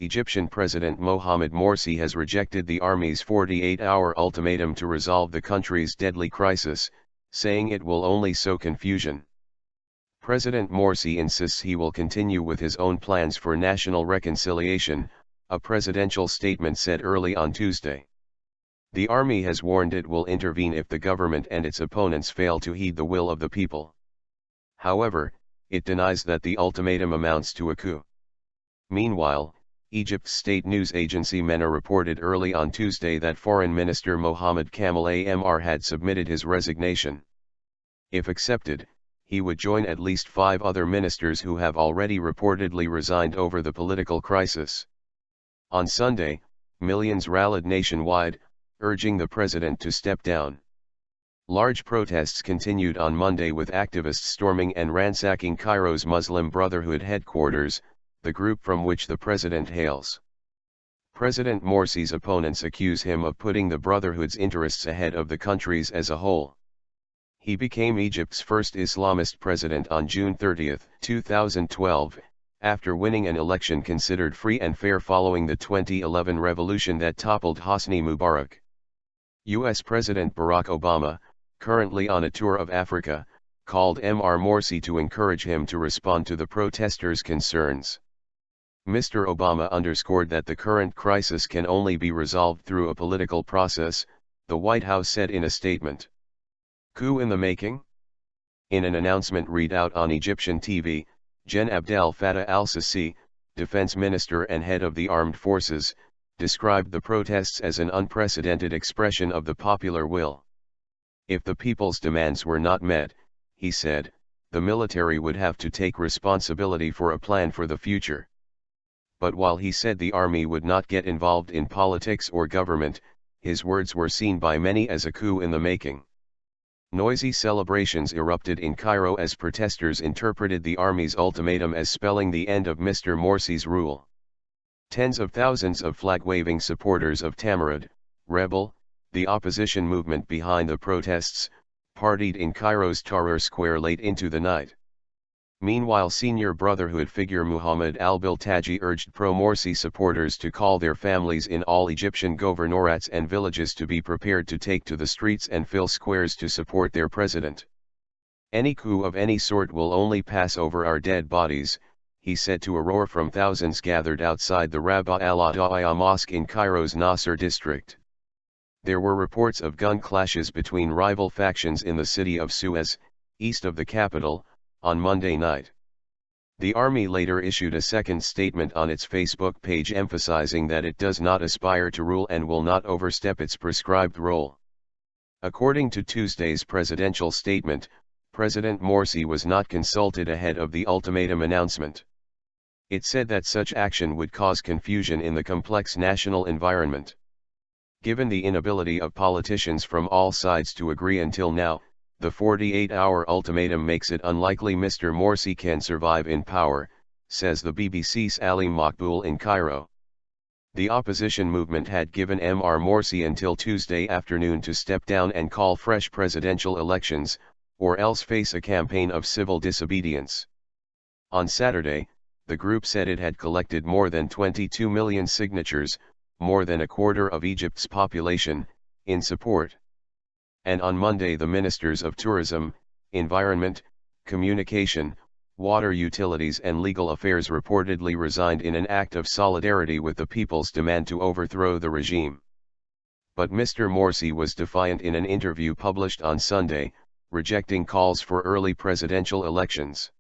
Egyptian President Mohammed Morsi has rejected the army's 48-hour ultimatum to resolve the country's deadly crisis, saying it will only sow confusion. President Morsi insists he will continue with his own plans for national reconciliation, a presidential statement said early on Tuesday. The army has warned it will intervene if the government and its opponents fail to heed the will of the people. However, it denies that the ultimatum amounts to a coup. Meanwhile, Egypt's state news agency Mena reported early on Tuesday that Foreign Minister Mohammed Kamel had submitted his resignation. If accepted, he would join at least 5 other ministers who have already reportedly resigned over the political crisis. On Sunday, millions rallied nationwide, urging the president to step down. Large protests continued on Monday with activists storming and ransacking Cairo's Muslim Brotherhood headquarters, the group from which the president hails. President Morsi's opponents accuse him of putting the Brotherhood's interests ahead of the country's as a whole. He became Egypt's first Islamist president on June 30, 2012, after winning an election considered free and fair following the 2011 revolution that toppled Hosni Mubarak. U.S. President Barack Obama, currently on a tour of Africa, called Mr. Morsi to encourage him to respond to the protesters' concerns. Mr. Obama underscored that the current crisis can only be resolved through a political process, the White House said in a statement. Coup in the making? In an announcement read out on Egyptian TV, Gen Abdel Fattah al-Sisi, defense minister and head of the armed forces, described the protests as an unprecedented expression of the popular will. If the people's demands were not met, he said, the military would have to take responsibility for a plan for the future. But while he said the army would not get involved in politics or government, his words were seen by many as a coup in the making. Noisy celebrations erupted in Cairo as protesters interpreted the army's ultimatum as spelling the end of Mr. Morsi's rule. Tens of thousands of flag-waving supporters of Tamarud, Rebel, the opposition movement behind the protests, partied in Cairo's Tahrir Square late into the night. Meanwhile, senior Brotherhood figure Mohamed al-Biltaji urged pro-Morsi supporters to call their families in all Egyptian governorates and villages to be prepared to take to the streets and fill squares to support their president. Any coup of any sort will only pass over our dead bodies, he said to a roar from thousands gathered outside the Rabaa al-Adawiyah Mosque in Cairo's Nasser district. There were reports of gun clashes between rival factions in the city of Suez, east of the capital, on Monday night. The army later issued a second statement on its Facebook page emphasizing that it does not aspire to rule and will not overstep its prescribed role. According to Tuesday's presidential statement, President Morsi was not consulted ahead of the ultimatum announcement. It said that such action would cause confusion in the complex national environment. Given the inability of politicians from all sides to agree until now, the 48-hour ultimatum makes it unlikely Mr. Morsi can survive in power, says the BBC's Ali Makboul in Cairo. The opposition movement had given Mr. Morsi until Tuesday afternoon to step down and call fresh presidential elections, or else face a campaign of civil disobedience. On Saturday, the group said it had collected more than 22 million signatures, more than a quarter of Egypt's population, in support. And on Monday the ministers of tourism, environment, communication, water utilities and legal affairs reportedly resigned in an act of solidarity with the people's demand to overthrow the regime. But Mr. Morsi was defiant in an interview published on Sunday, rejecting calls for early presidential elections.